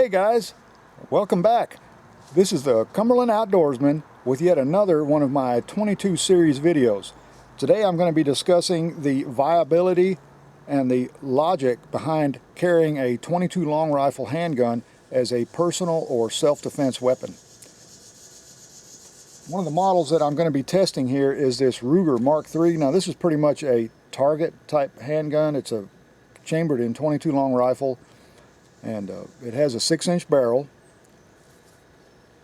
Hey guys, welcome back. This is the Cumberland Outdoorsman with yet another one of my 22 series videos. Today I'm going to be discussing the viability and the logic behind carrying a 22 long rifle handgun as a personal or self-defense weapon. One of the models that I'm going to be testing here is this Ruger Mark III. Now this is pretty much a target type handgun. It's a chambered in 22 long rifle, and it has a 6-inch barrel,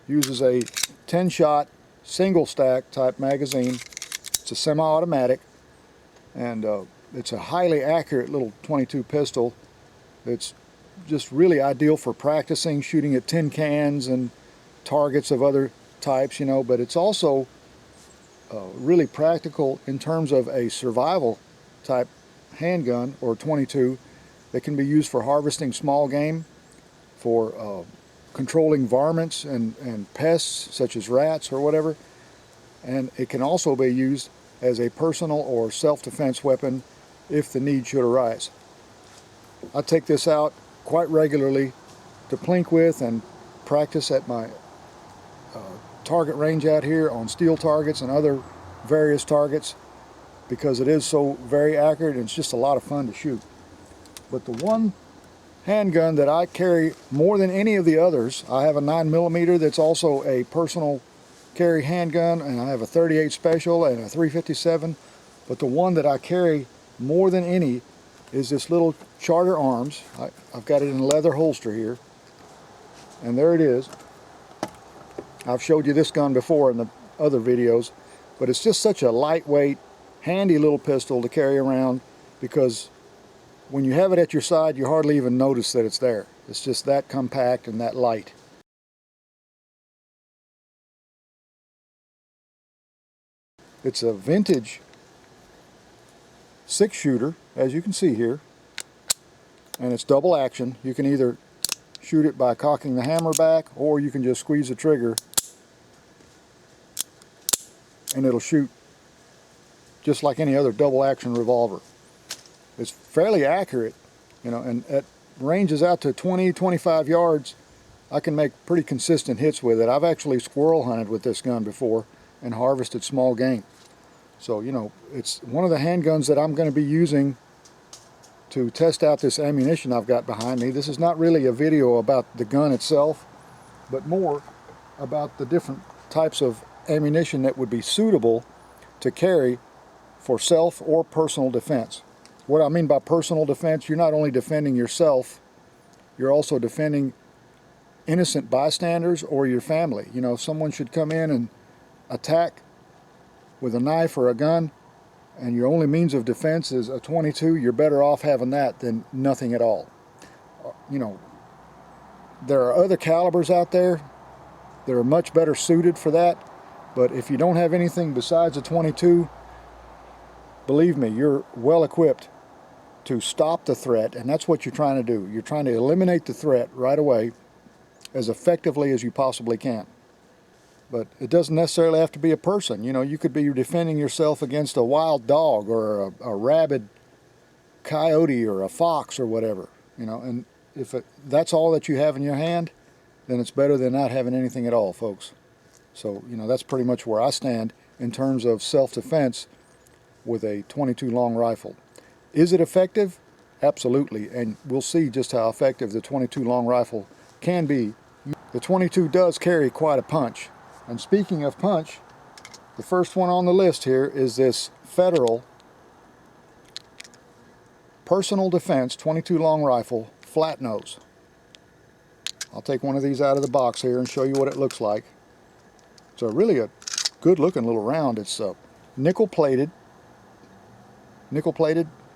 uses a 10-shot single stack type magazine. It's a semi-automatic, and it's a highly accurate little 22 pistol. It's just really ideal for practicing shooting at tin cans and targets of other types, you know, but it's also really practical in terms of a survival type handgun or 22 that can be used for harvesting small game, for controlling varmints and pests such as rats or whatever, and it can also be used as a personal or self-defense weapon if the need should arise. I take this out quite regularly to plink with and practice at my target range out here on steel targets and other various targets, because it is so very accurate and it's just a lot of fun to shoot. But the one handgun that I carry more than any of the others, I have a 9mm that's also a personal carry handgun, and I have a 38 Special and a 357, but the one that I carry more than any is this little Charter Arms. I've got it in a leather holster here, and there it is. I've showed you this gun before in the other videos, but it's just such a lightweight, handy little pistol to carry around, because when you have it at your side, you hardly even notice that it's there. It's just that compact and that light. It's a vintage 6-shooter, as you can see here, and it's double action. You can either shoot it by cocking the hammer back, or you can just squeeze the trigger and it'll shoot just like any other double action revolver. It's fairly accurate, you know, and at ranges out to 20-25 yards, I can make pretty consistent hits with it. I've actually squirrel hunted with this gun before and harvested small game. So, you know, it's one of the handguns that I'm going to be using to test out this ammunition I've got behind me. This is not really a video about the gun itself, but more about the different types of ammunition that would be suitable to carry for self or personal defense. What I mean by personal defense, you're not only defending yourself, you're also defending innocent bystanders or your family. You know, someone should come in and attack with a knife or a gun, and your only means of defense is a 22, you're better off having that than nothing at all. You know, there are other calibers out there that are much better suited for that, but if you don't have anything besides a 22, believe me, you're well equipped to stop the threat, and that's what you're trying to do. You're trying to eliminate the threat right away as effectively as you possibly can. But it doesn't necessarily have to be a person. You know, you could be defending yourself against a wild dog or a rabid coyote or a fox or whatever, you know, and if that's all that you have in your hand, then it's better than not having anything at all, folks. So, you know, that's pretty much where I stand in terms of self-defense with a 22 long rifle. Is it effective? Absolutely, and we'll see just how effective the 22 long rifle can be. The 22 does carry quite a punch. And speaking of punch, the first one on the list here is this Federal Personal Defense 22 long rifle flat nose. I'll take one of these out of the box here and show you what it looks like. It's really a good looking little round. It's nickel plated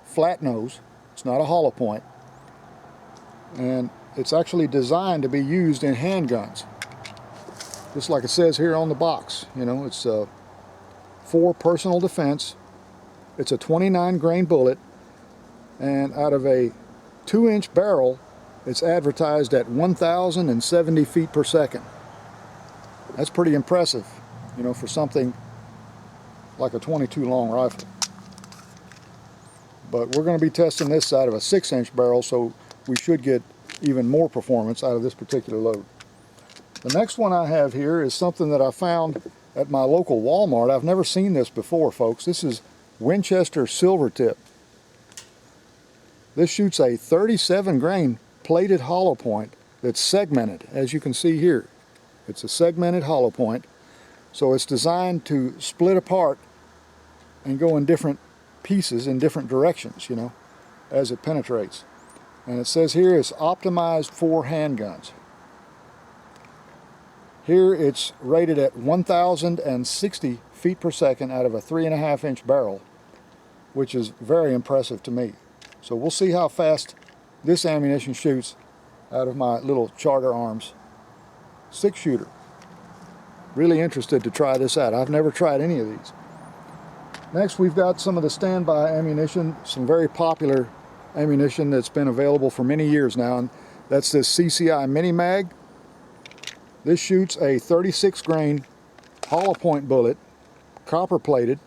flat nose. It's not a hollow point, and it's actually designed to be used in handguns, just like it says here on the box. You know, it's for personal defense. It's a 29 grain bullet, and out of a 2-inch barrel, it's advertised at 1,070 feet per second. That's pretty impressive, you know, for something like a 22 long rifle. But we're going to be testing this side of a 6-inch barrel, so we should get even more performance out of this particular load. The next one I have here is something that I found at my local Walmart. I've never seen this before, folks. This is Winchester Silver Tip. This shoots a 37 grain plated hollow point that's segmented, as you can see here. It's a segmented hollow point, so it's designed to split apart and go in different pieces in different directions, you know, as it penetrates. And it says here it's optimized for handguns. Here it's rated at 1,060 feet per second out of a 3.5 inch barrel, which is very impressive to me. So we'll see how fast this ammunition shoots out of my little Charter Arms 6-shooter. Really interested to try this out. I've never tried any of these. Next, we've got some of the standby ammunition, some very popular ammunition that's been available for many years now, and that's this CCI Mini Mag. This shoots a 36 grain hollow point bullet, copper plated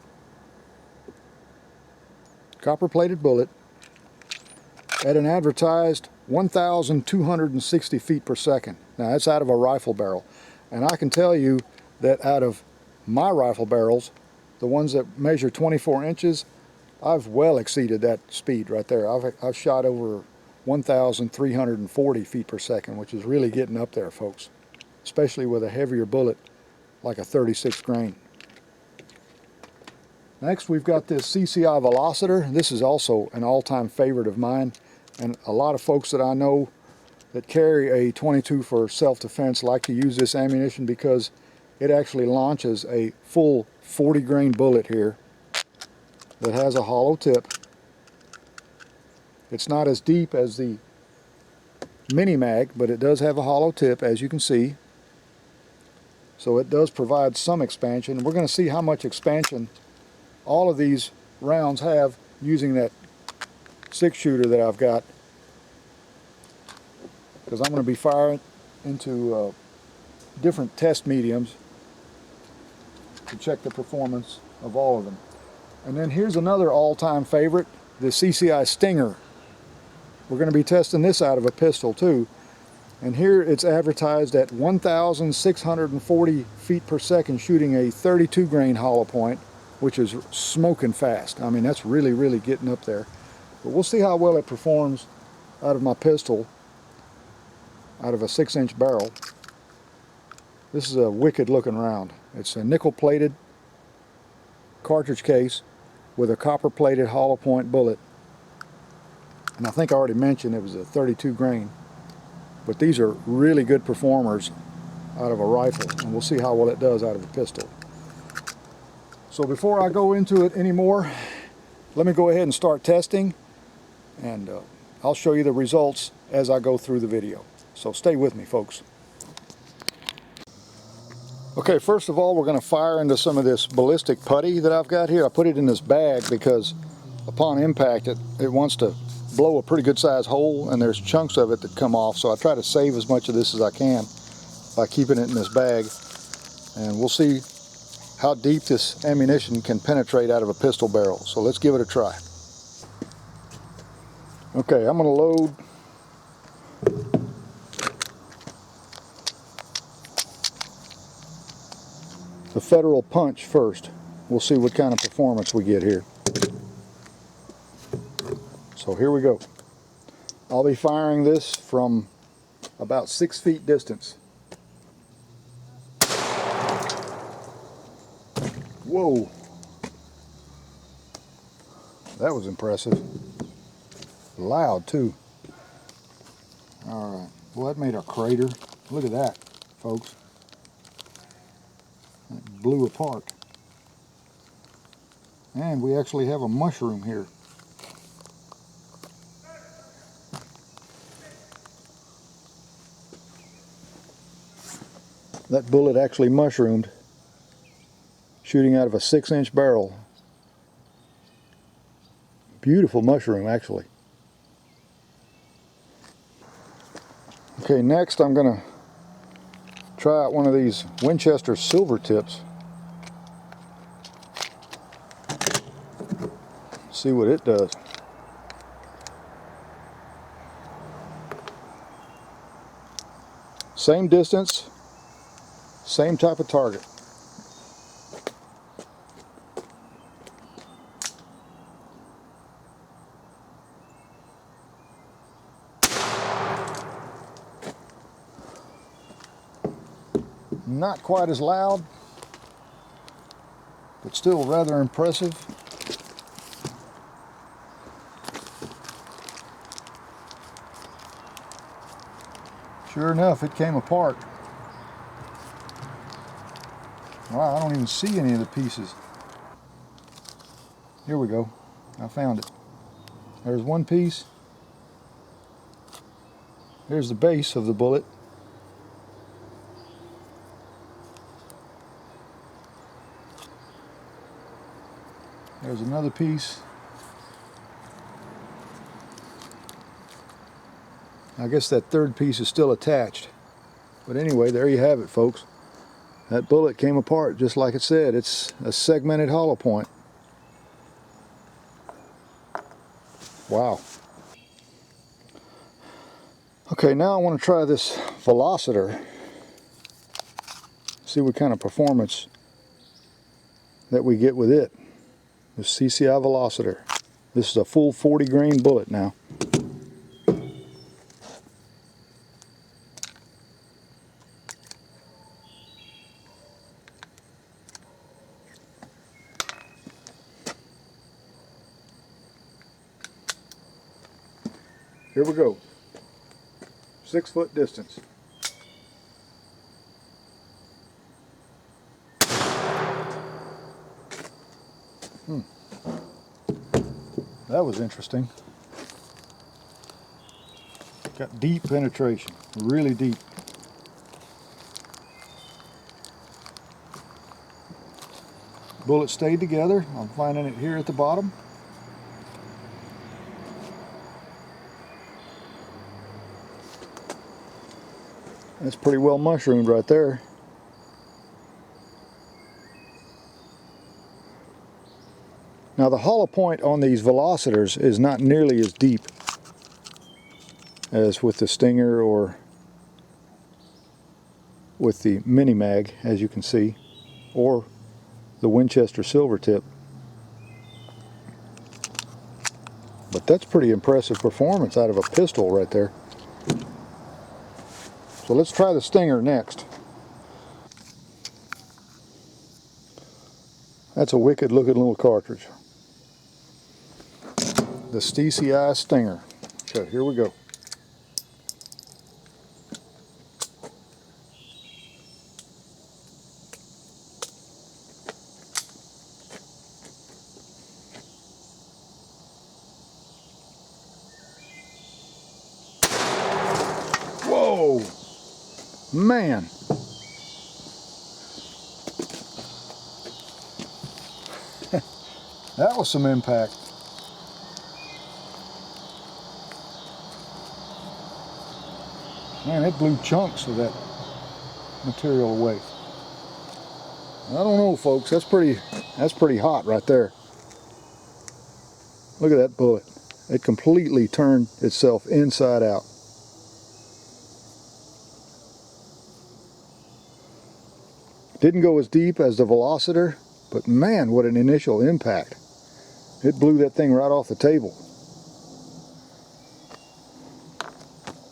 bullet at an advertised 1,260 feet per second. Now that's out of a rifle barrel, and I can tell you that out of my rifle barrels, the ones that measure 24 inches, I've well exceeded that speed right there. I've shot over 1,340 feet per second, which is really getting up there, folks, especially with a heavier bullet like a 36 grain. Next, we've got this CCI Veloster. This is also an all-time favorite of mine, and a lot of folks that I know that carry a 22 for self-defense like to use this ammunition because it actually launches a full 40 grain bullet here that has a hollow tip. It's not as deep as the Mini Mag, but it does have a hollow tip, as you can see. So it does provide some expansion. We're going to see how much expansion all of these rounds have using that 6-shooter that I've got, because I'm going to be firing into different test mediums to check the performance of all of them. And then here's another all-time favorite, the CCI Stinger. We're going to be testing this out of a pistol too. And here it's advertised at 1,640 feet per second, shooting a 32 grain hollow point, which is smoking fast. I mean, that's really, really getting up there. But we'll see how well it performs out of my pistol, out of a 6-inch barrel. This is a wicked looking round. It's a nickel plated cartridge case with a copper plated hollow point bullet. And I think I already mentioned it was a 32 grain. But these are really good performers out of a rifle, and we'll see how well it does out of a pistol. So before I go into it anymore, let me go ahead and start testing, and I'll show you the results as I go through the video. So stay with me, folks. Okay, first of all, we're going to fire into some of this ballistic putty that I've got here. I put it in this bag because upon impact it wants to blow a pretty good sized hole, and there's chunks of it that come off, so I try to save as much of this as I can by keeping it in this bag. And we'll see how deep this ammunition can penetrate out of a pistol barrel. So let's give it a try. Okay, I'm going to load the Federal Punch first. We'll see what kind of performance we get here. So here we go. I'll be firing this from about 6 feet distance. Whoa! That was impressive. Loud too. Alright, well that made a crater. Look at that, folks. It blew apart. And we actually have a mushroom here. That bullet actually mushroomed, shooting out of a 6-inch barrel. Beautiful mushroom, actually. Okay, next I'm going to try out one of these Winchester silver tips. See what it does. Same distance, same type of target. Not quite as loud, but still rather impressive. Sure enough, it came apart. Wow, I don't even see any of the pieces. Here we go. I found it. There's one piece. There's the base of the bullet. There's another piece. I guess that third piece is still attached. But anyway, there you have it, folks. That bullet came apart just like it said. It's a segmented hollow point. Wow. Okay, now I want to try this Veloster. See what kind of performance that we get with it. The CCI Veloster. This is a full 40 grain bullet now. Here we go. 6 foot distance. That was interesting. Got deep penetration, really deep. Bullet stayed together. I'm finding it here at the bottom. That's pretty well mushroomed right there. Now the hollow point on these Velocitors is not nearly as deep as with the Stinger or with the Mini Mag, as you can see, or the Winchester Silvertip. But that's pretty impressive performance out of a pistol right there. So let's try the Stinger next. That's a wicked looking little cartridge. The CCI Stinger. So here we go. Whoa! Man! That was some impact. Man, it blew chunks of that material away. I don't know, folks. That's pretty hot right there. Look at that bullet. It completely turned itself inside out. Didn't go as deep as the Veloster, but man, what an initial impact. It blew that thing right off the table.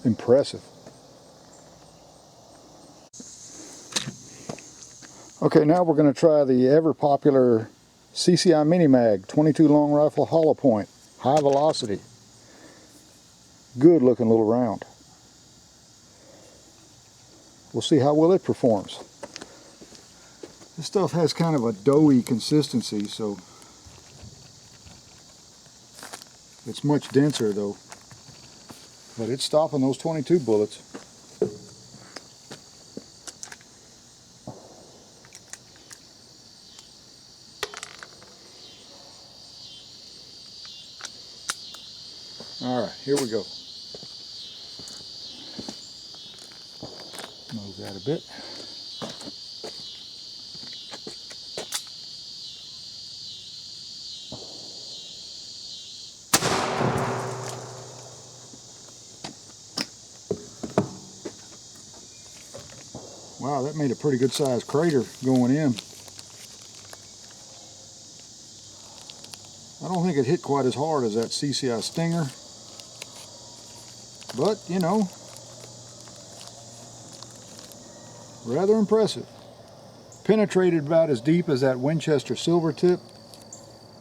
Impressive. Okay, now we're going to try the ever popular CCI Mini Mag 22 long rifle hollow point, high velocity. Good looking little round. We'll see how well it performs. This stuff has kind of a doughy consistency, so it's much denser though. But it's stopping those 22 bullets. All right, here we go. Move that a bit. Wow, that made a pretty good sized crater going in. I don't think it hit quite as hard as that CCI Stinger, but you know, rather impressive. Penetrated about as deep as that Winchester silver tip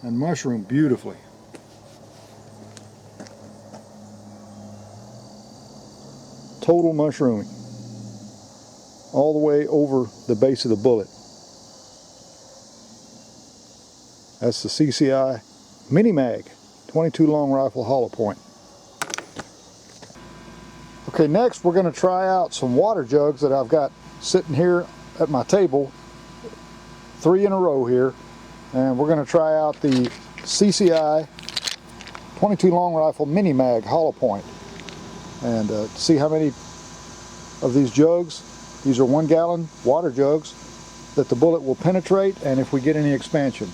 and mushroomed beautifully. Total mushrooming all the way over the base of the bullet. That's the CCI Mini Mag 22 long rifle hollow point. Okay, next we're going to try out some water jugs that I've got sitting here at my table, 3 in a row here, and we're going to try out the CCI 22 long rifle Mini Mag hollow point and see how many of these jugs, these are 1 gallon water jugs, that the bullet will penetrate and if we get any expansion.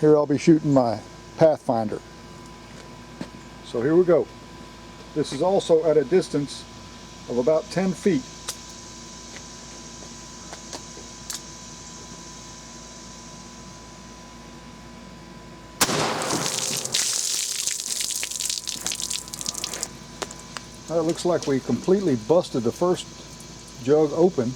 Here I'll be shooting my Pathfinder. So here we go. This is also at a distance of about 10 feet. Well, it looks like we completely busted the first jug open.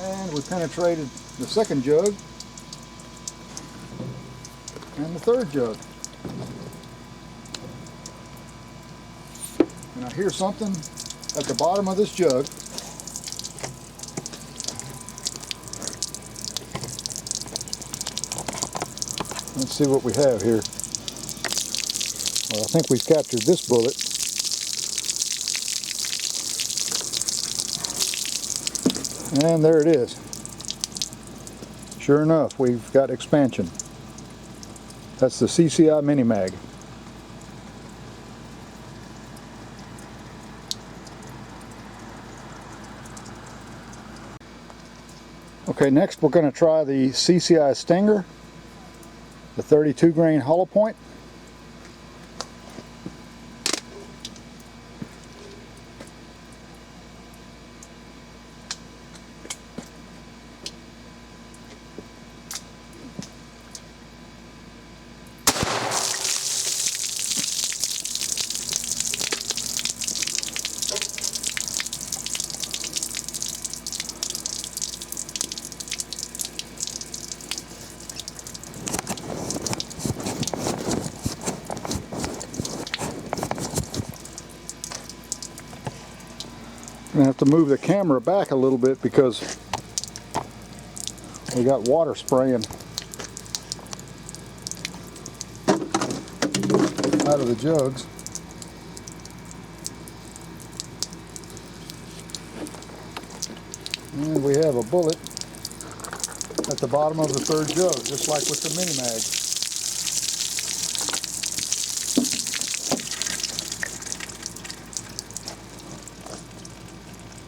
And we penetrated the second jug and the third jug. And I hear something at the bottom of this jug. Let's see what we have here. Well, I think we've captured this bullet. And there it is. Sure enough, we've got expansion. That's the CCI Mini Mag. Okay, next we're going to try the CCI Stinger, the 32 grain hollow point. I'm going to have to move the camera back a little bit because we got water spraying out of the jugs. And we have a bullet at the bottom of the third jug, just like with the Mini Mag.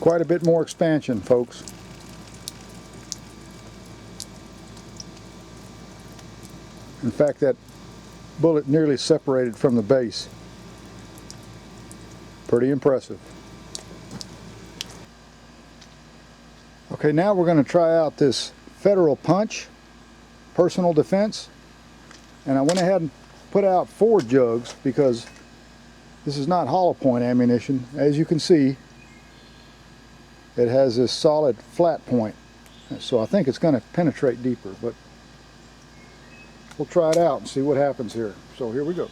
Quite a bit more expansion, folks. In fact, that bullet nearly separated from the base. Pretty impressive. Okay, now we're going to try out this Federal Punch personal defense. And I went ahead and put out 4 jugs because this is not hollow point ammunition. As you can see, it has this solid flat point, so I think it's going to penetrate deeper, but we'll try it out and see what happens here. So here we go.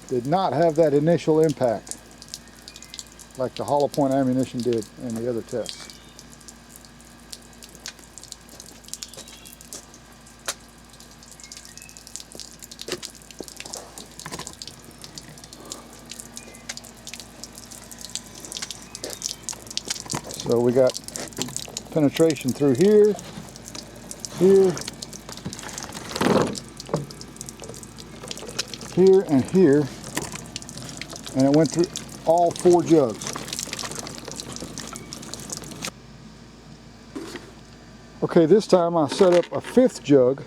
Did not have that initial impact like the hollow point ammunition did in the other tests. So we got penetration through here, here, here, and here, and it went through all 4 jugs. Okay, this time I set up a 5th jug.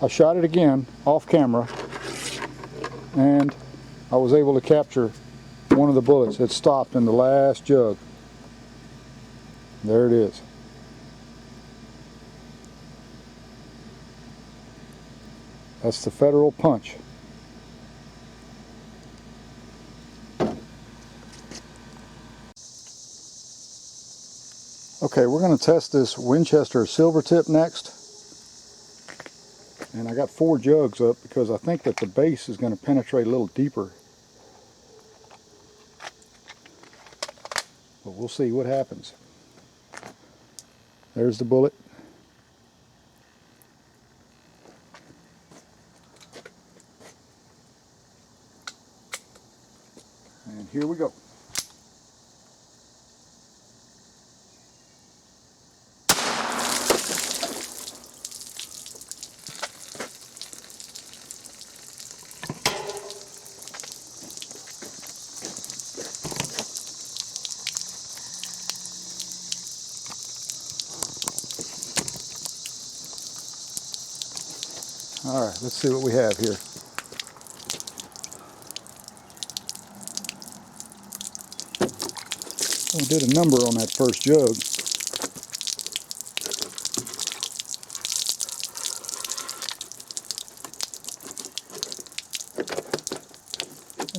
I shot it again off camera, and I was able to capture one of the bullets. It stopped in the last jug. There it is. That's the Federal Punch. Okay, we're going to test this Winchester silver tip next. And I got 4 jugs up because I think that the base is going to penetrate a little deeper. But we'll see what happens. There's the bullet. And here we go. All right, let's see what we have here. We did a number on that first jug.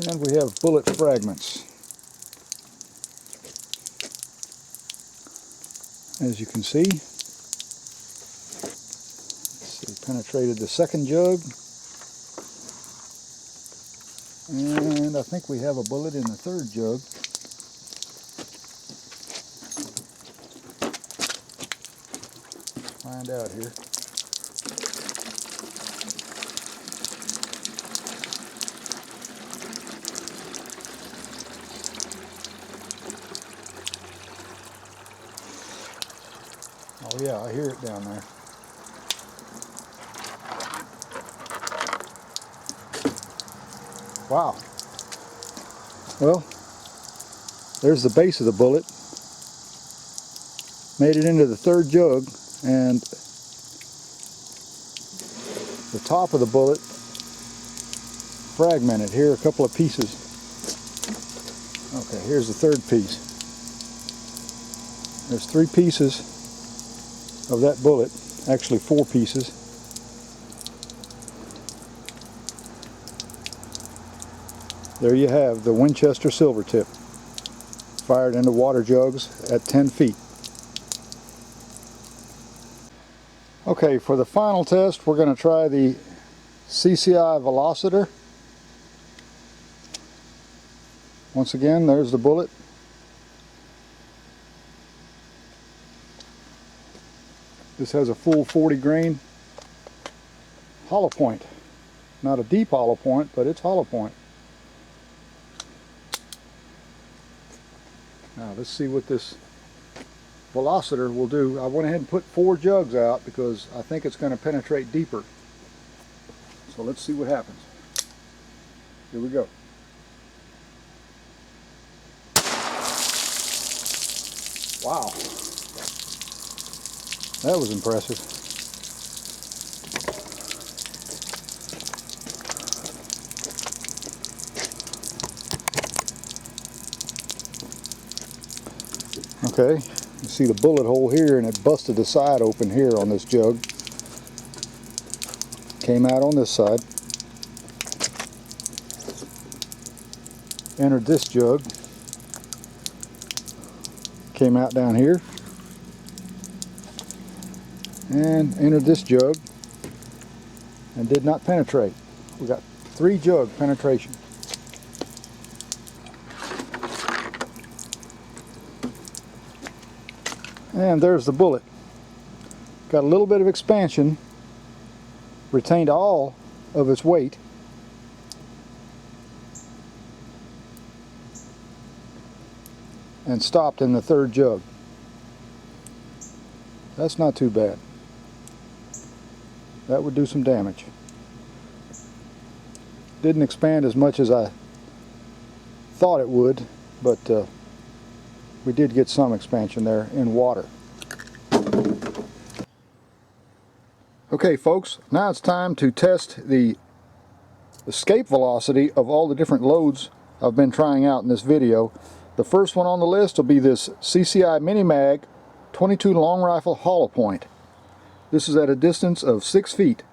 And we have bullet fragments. As you can see, penetrated the 2nd jug. And I think we have a bullet in the 3rd jug. Find out here. Oh yeah, I hear it down there. Wow. Well, there's the base of the bullet. Made it into the 3rd jug, and the top of the bullet fragmented. Here are a couple of pieces. Okay, here's the 3rd piece. There's 3 pieces of that bullet, actually 4 pieces. There you have the Winchester silver tip, fired into water jugs at 10 feet. Okay, for the final test, we're going to try the CCI Veloster. Once again, there's the bullet. This has a full 40 grain hollow point. Not a deep hollow point, but it's hollow point. Now let's see what this Veloster will do. I went ahead and put 4 jugs out because I think it's going to penetrate deeper. So let's see what happens. Here we go. Wow. That was impressive. Okay, you see the bullet hole here, and it busted the side open here on this jug. Came out on this side. Entered this jug. Came out down here. And entered this jug and did not penetrate. We got 3 jug penetration. And there's the bullet. Got a little bit of expansion, retained all of its weight. And stopped in the 3rd jug. That's not too bad. That would do some damage. Didn't expand as much as I thought it would, but we did get some expansion there in water. Okay folks, now it's time to test the escape velocity of all the different loads I've been trying out in this video. The first one on the list will be this CCI Mini Mag 22 long rifle hollow point. This is at a distance of 6 feet.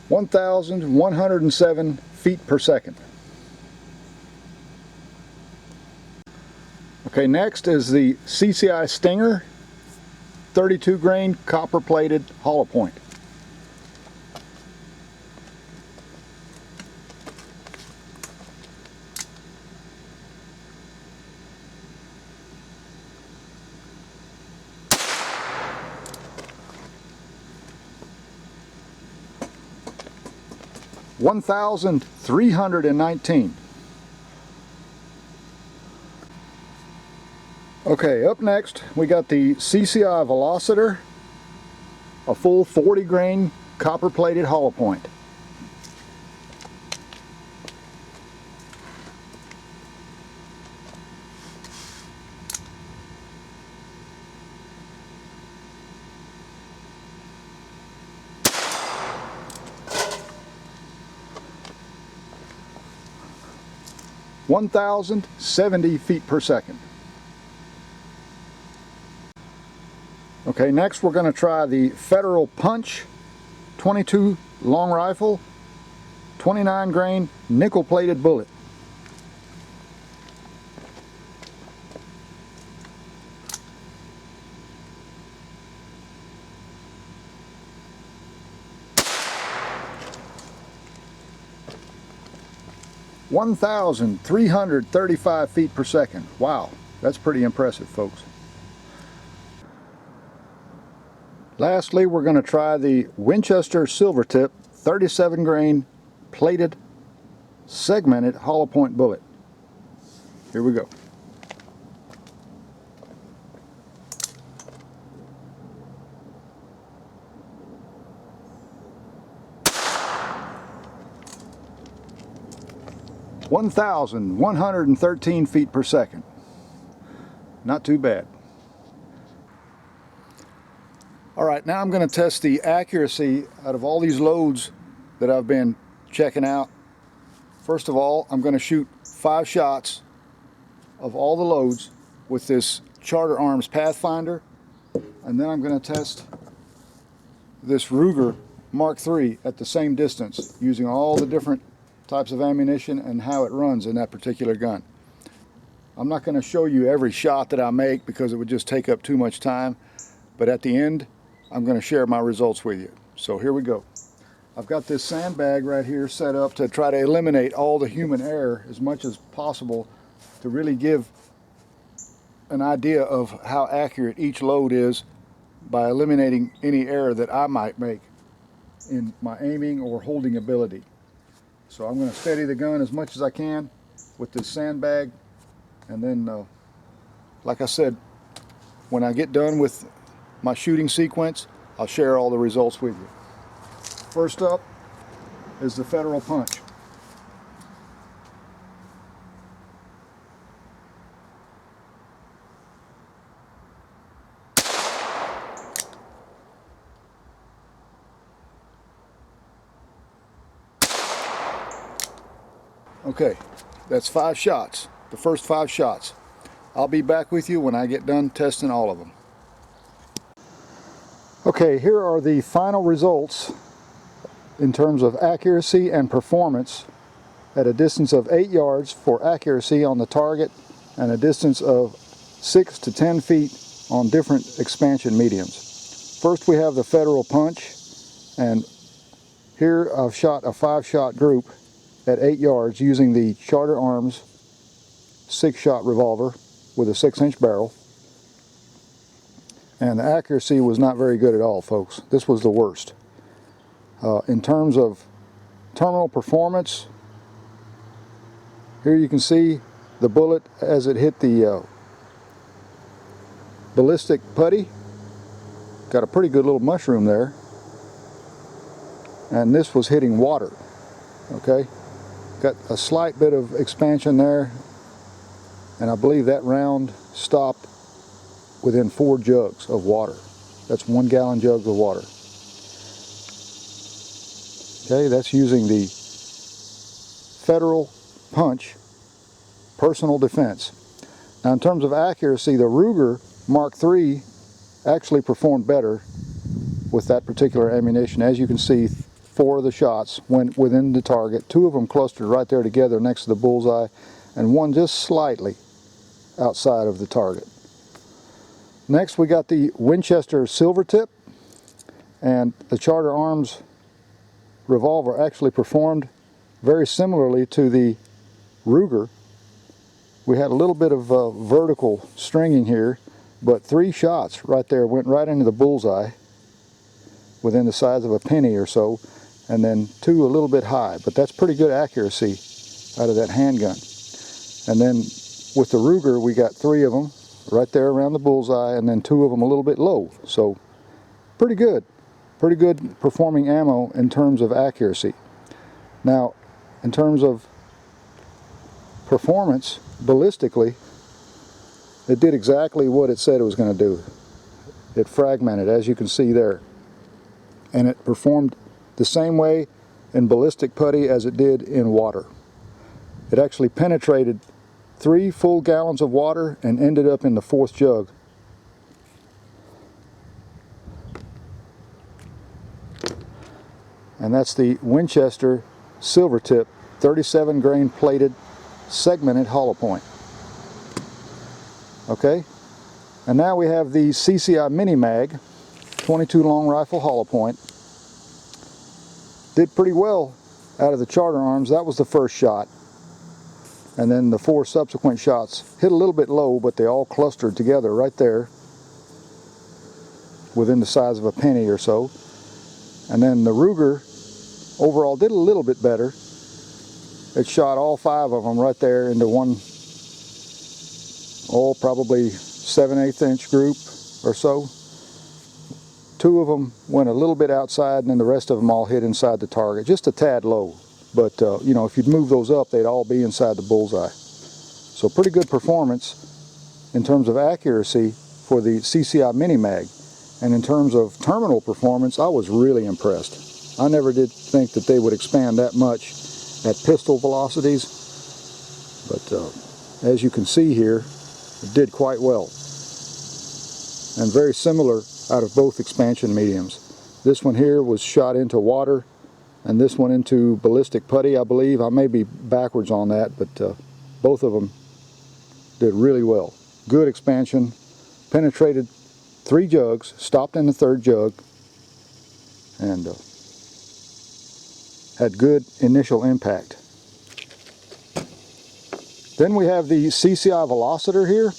(1,107 feet per second). Okay, next is the CCI Stinger 32 grain copper plated hollow point. (1,319). Okay, up next we got the CCI Veloster, a full 40 grain copper plated hollow point. (1,070 feet per second). Okay, next we're going to try the Federal Punch 22 long rifle 29 grain nickel plated bullet. (1,335 feet per second). Wow, that's pretty impressive, folks. Lastly, we're going to try the Winchester Silvertip 37 grain plated segmented hollow point bullet. Here we go. (1,113 feet per second). Not too bad. Alright, now I'm going to test the accuracy out of all these loads that I've been checking out. First of all, I'm going to shoot 5 shots of all the loads with this Charter Arms Pathfinder, and then I'm going to test this Ruger Mark III at the same distance using all the different types of ammunition and how it runs in that particular gun. I'm not going to show you every shot that I make because it would just take up too much time, but at the end I'm going to share my results with you. So here we go. I've got this sandbag right here set up to try to eliminate all the human error as much as possible to really give an idea of how accurate each load is by eliminating any error that I might make in my aiming or holding ability. So I'm going to steady the gun as much as I can with this sandbag, and then like I said, when I get done with my shooting sequence, I'll share all the results with you. First up is the Federal Punch. Okay, that's 5 shots, the first 5 shots. I'll be back with you when I get done testing all of them. Okay, here are the final results in terms of accuracy and performance at a distance of 8 yards for accuracy on the target and a distance of 6 to 10 feet on different expansion mediums. First we have the Federal Punch, and here I've shot a 5-shot group at 8 yards using the Charter Arms 6-shot revolver with a 6-inch barrel. And the accuracy was not very good at all, folks. This was the worst. In terms of terminal performance, here you can see the bullet as it hit the ballistic putty. Got a pretty good little mushroom there. And this was hitting water. Okay? Got a slight bit of expansion there. And I believe that round stopped within 4 jugs of water. That's 1 gallon jugs of water. Okay, that's using the Federal Punch personal defense. Now in terms of accuracy, the Ruger Mark III actually performed better with that particular ammunition. As you can see, 4 of the shots went within the target. 2 of them clustered right there together next to the bullseye, and 1 just slightly outside of the target. Next we got the Winchester Silver Tip, and the Charter Arms revolver actually performed very similarly to the Ruger. We had a little bit of vertical stringing here, but 3 shots right there went right into the bullseye within the size of a penny or so, and then 2 a little bit high, but that's pretty good accuracy out of that handgun. And then with the Ruger we got 3 of them right there around the bullseye, and then 2 of them a little bit low. So pretty good performing ammo in terms of accuracy. Now in terms of performance ballistically, it did exactly what it said it was going to do. It fragmented, as you can see there, and it performed the same way in ballistic putty as it did in water. It actually penetrated 3 full gallons of water and ended up in the 4th jug. And that's the Winchester Silver Tip 37 grain plated segmented hollow point. Okay, and now we have the CCI Mini Mag 22 long rifle hollow point. Did pretty well out of the Charter Arms. That was the first shot, and then the 4 subsequent shots hit a little bit low, but they all clustered together right there within the size of a penny or so. And then the Ruger overall did a little bit better. It shot all 5 of them right there into one, probably 7/8 inch group or so. 2 of them went a little bit outside, and then the rest of them all hit inside the target, just a tad low. But you know, if you'd move those up, they'd all be inside the bullseye. So pretty good performance in terms of accuracy for the CCI Mini Mag. And in terms of terminal performance, I was really impressed. I never did think that they would expand that much at pistol velocities, but as you can see here, it did quite well. And very similar out of both expansion mediums. This one here was shot into water, and this one into ballistic putty, I believe. I may be backwards on that, but both of them did really well. Good expansion, penetrated 3 jugs, stopped in the 3rd jug, and had good initial impact. Then we have the CCI Veloster here.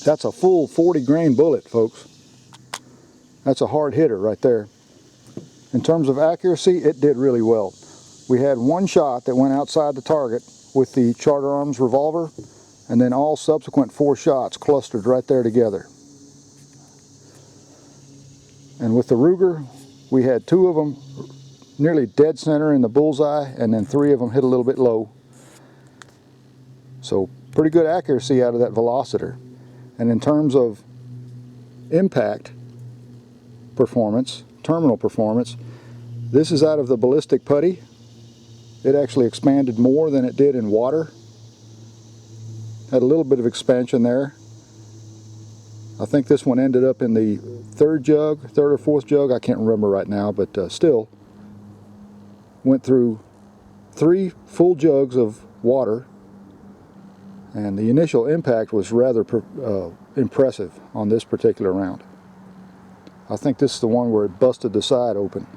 That's a full 40 grain bullet, folks. That's a hard hitter right there. In terms of accuracy, it did really well. We had 1 shot that went outside the target with the Charter Arms revolver, and then all subsequent 4 shots clustered right there together. And with the Ruger, we had 2 of them nearly dead center in the bullseye, and then 3 of them hit a little bit low. So pretty good accuracy out of that Veloster. And in terms of impact performance, terminal performance, this is out of the ballistic putty. It actually expanded more than it did in water. Had a little bit of expansion there. I think this one ended up in the 3rd jug, 3rd or 4th jug, I can't remember right now, but still went through 3 full jugs of water, and the initial impact was rather impressive on this particular round. I think this is the one where it busted the side open.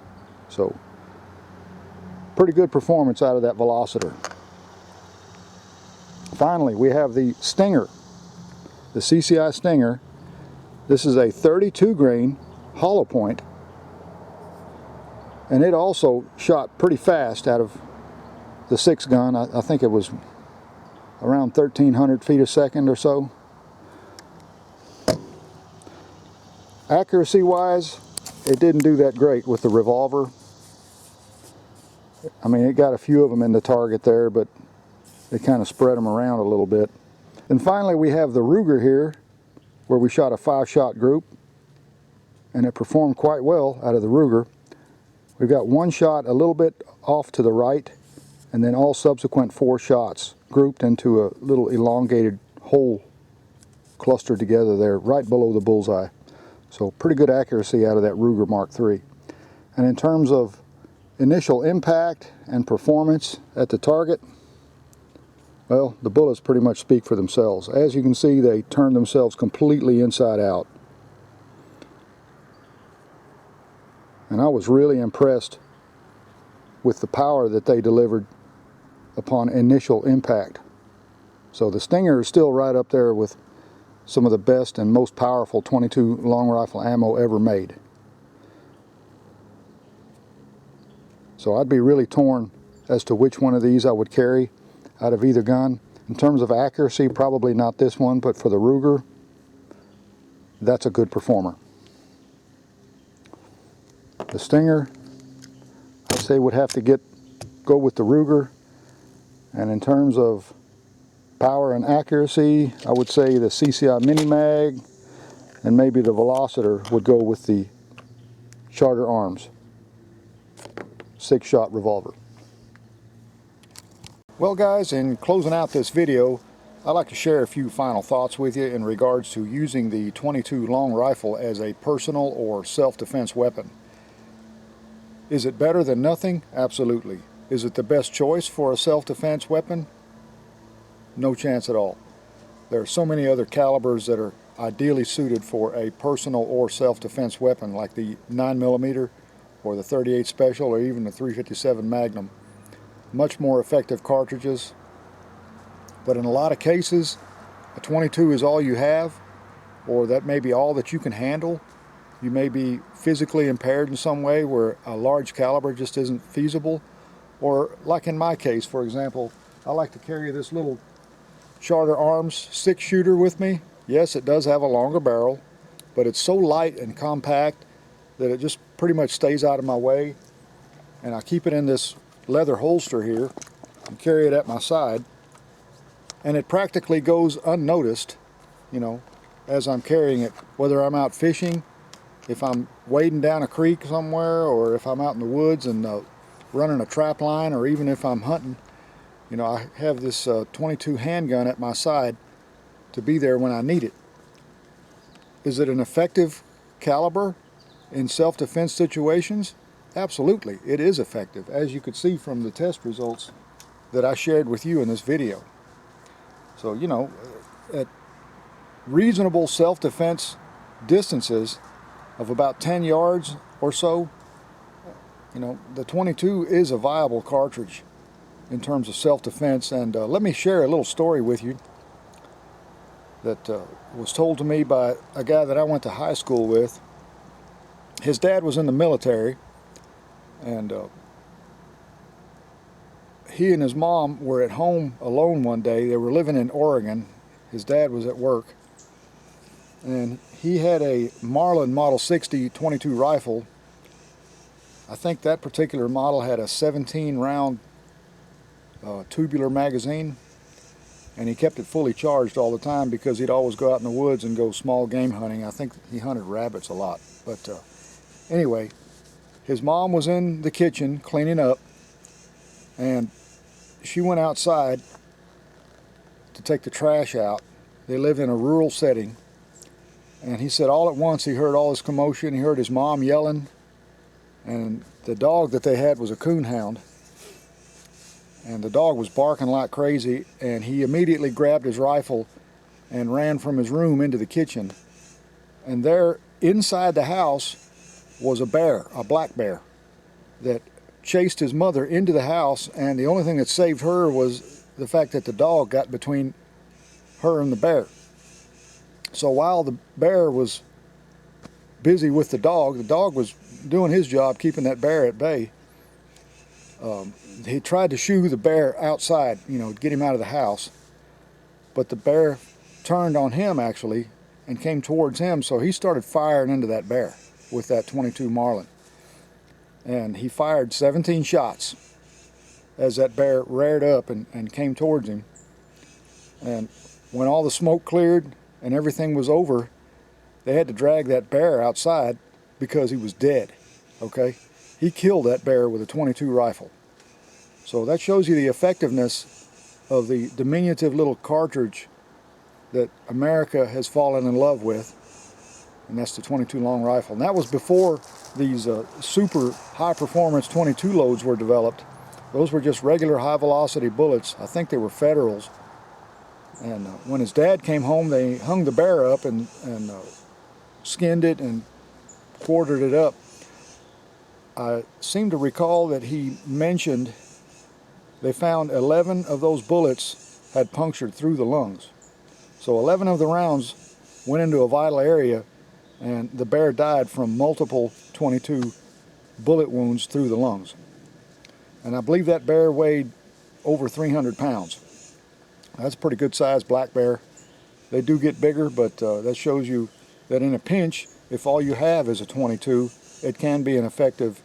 So pretty good performance out of that Veloster. Finally, we have the Stinger, the CCI Stinger. This is a 32 grain hollow point, and it also shot pretty fast out of the 6 gun. I think it was around 1,300 feet a second or so. Accuracy wise, it didn't do that great with the revolver. I mean, it got a few of them in the target there, but it kind of spread them around a little bit. And finally, we have the Ruger here, where we shot a 5-shot group, and it performed quite well out of the Ruger. We've got 1 shot a little bit off to the right, and then all subsequent 4 shots grouped into a little elongated hole clustered together there right below the bullseye. So pretty good accuracy out of that Ruger Mark III. And in terms of initial impact and performance at the target, well, the bullets pretty much speak for themselves. As you can see, they turn themselves completely inside out. And I was really impressed with the power that they delivered upon initial impact. So the Stinger is still right up there with some of the best and most powerful .22 long rifle ammo ever made. So I'd be really torn as to which one of these I would carry out of either gun. In terms of accuracy, probably not this one, but for the Ruger, that's a good performer. The Stinger, I'd say would have to go with the Ruger. And in terms of power and accuracy, I would say the CCI Mini Mag and maybe the Veloster would go with the Charter Arms 6-shot revolver. Well guys, in closing out this video, I'd like to share a few final thoughts with you in regards to using the .22 long rifle as a personal or self-defense weapon. Is it better than nothing? Absolutely. Is it the best choice for a self-defense weapon? No chance at all. There are so many other calibers that are ideally suited for a personal or self-defense weapon, like the 9mm or the .38 Special or even the .357 Magnum. Much more effective cartridges, but in a lot of cases a .22 is all you have, or that may be all that you can handle. You may be physically impaired in some way where a large caliber just isn't feasible, or like in my case, for example, I like to carry this little Charter Arms 6-shooter with me. Yes, it does have a longer barrel, but it's so light and compact that it just pretty much stays out of my way, and I keep it in this leather holster here and carry it at my side, and it practically goes unnoticed, you know, as I'm carrying it, whether I'm out fishing, if I'm wading down a creek somewhere, or if I'm out in the woods and running a trap line, or even if I'm hunting. You know, I have this .22 handgun at my side to be there when I need it. Is it an effective caliber in self-defense situations? Absolutely, it is effective, as you could see from the test results that I shared with you in this video. So, you know, at reasonable self-defense distances of about 10 yards or so, you know, the .22 is a viable cartridge in terms of self-defense. And let me share a little story with you that was told to me by a guy that I went to high school with. His dad was in the military, and he and his mom were at home alone one day. They were living in Oregon. His dad was at work, and he had a Marlin Model 60 .22 rifle. I think that particular model had a 17-round tubular magazine, and he kept it fully charged all the time because he'd always go out in the woods and go small game hunting. I think he hunted rabbits a lot. But anyway, his mom was in the kitchen cleaning up, and she went outside to take the trash out. They lived in a rural setting, and he said all at once he heard all this commotion. He heard his mom yelling, and the dog that they had was a coonhound, and the dog was barking like crazy, and he immediately grabbed his rifle and ran from his room into the kitchen. And there inside the house was a bear, a black bear, that chased his mother into the house, and the only thing that saved her was the fact that the dog got between her and the bear. So while the bear was busy with the dog was doing his job keeping that bear at bay. He tried to shoo the bear outside, you know, get him out of the house, but the bear turned on him actually and came towards him, so he started firing into that bear with that .22 Marlin, and he fired 17 shots as that bear reared up and came towards him. And when all the smoke cleared and everything was over, they had to drag that bear outside because he was dead. Okay, he killed that bear with a .22 rifle. So that shows you the effectiveness of the diminutive little cartridge that America has fallen in love with, and that's the .22 long rifle. And that was before these super high performance .22 loads were developed. Those were just regular high velocity bullets. I think they were Federals. And when his dad came home, they hung the bear up and skinned it and quartered it up. I seem to recall that he mentioned they found 11 of those bullets had punctured through the lungs. So 11 of the rounds went into a vital area, and the bear died from multiple .22 bullet wounds through the lungs. And I believe that bear weighed over 300 pounds. That's a pretty good sized black bear. They do get bigger, but that shows you that in a pinch, if all you have is a .22, it can be an effective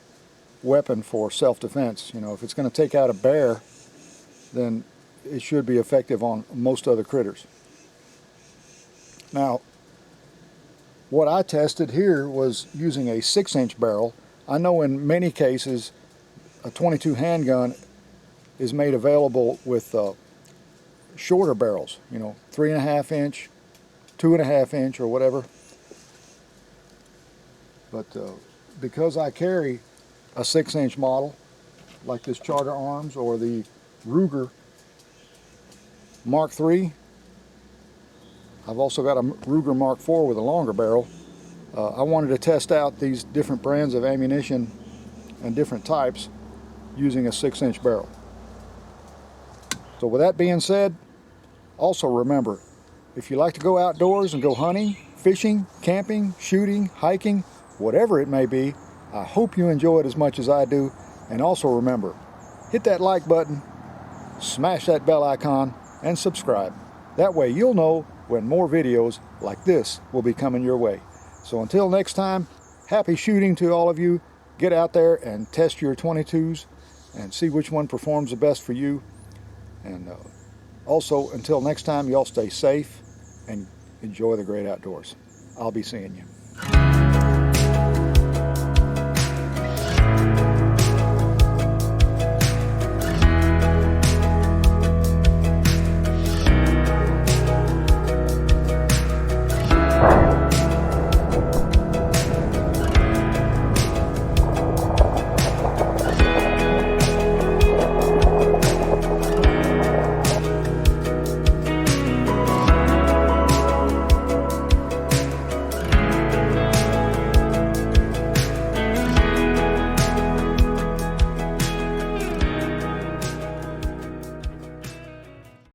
weapon for self-defense. You know, if it's going to take out a bear, then it should be effective on most other critters. Now, what I tested here was using a 6-inch barrel. I know in many cases a .22 handgun is made available with shorter barrels, you know, 3.5 inch, 2.5 inch, or whatever. But because I carry a 6-inch model like this Charter Arms or the Ruger Mark III, I've also got a Ruger Mark IV with a longer barrel. I wanted to test out these different brands of ammunition and different types using a 6-inch barrel. So with that being said, also remember, if you like to go outdoors and go hunting, fishing, camping, shooting, hiking, whatever it may be, I hope you enjoy it as much as I do. And also remember, hit that like button, smash that bell icon, and subscribe. That way you'll know when more videos like this will be coming your way. So until next time, happy shooting to all of you. Get out there and test your .22s and see which one performs the best for you. And also, until next time, y'all stay safe and enjoy the great outdoors. I'll be seeing you.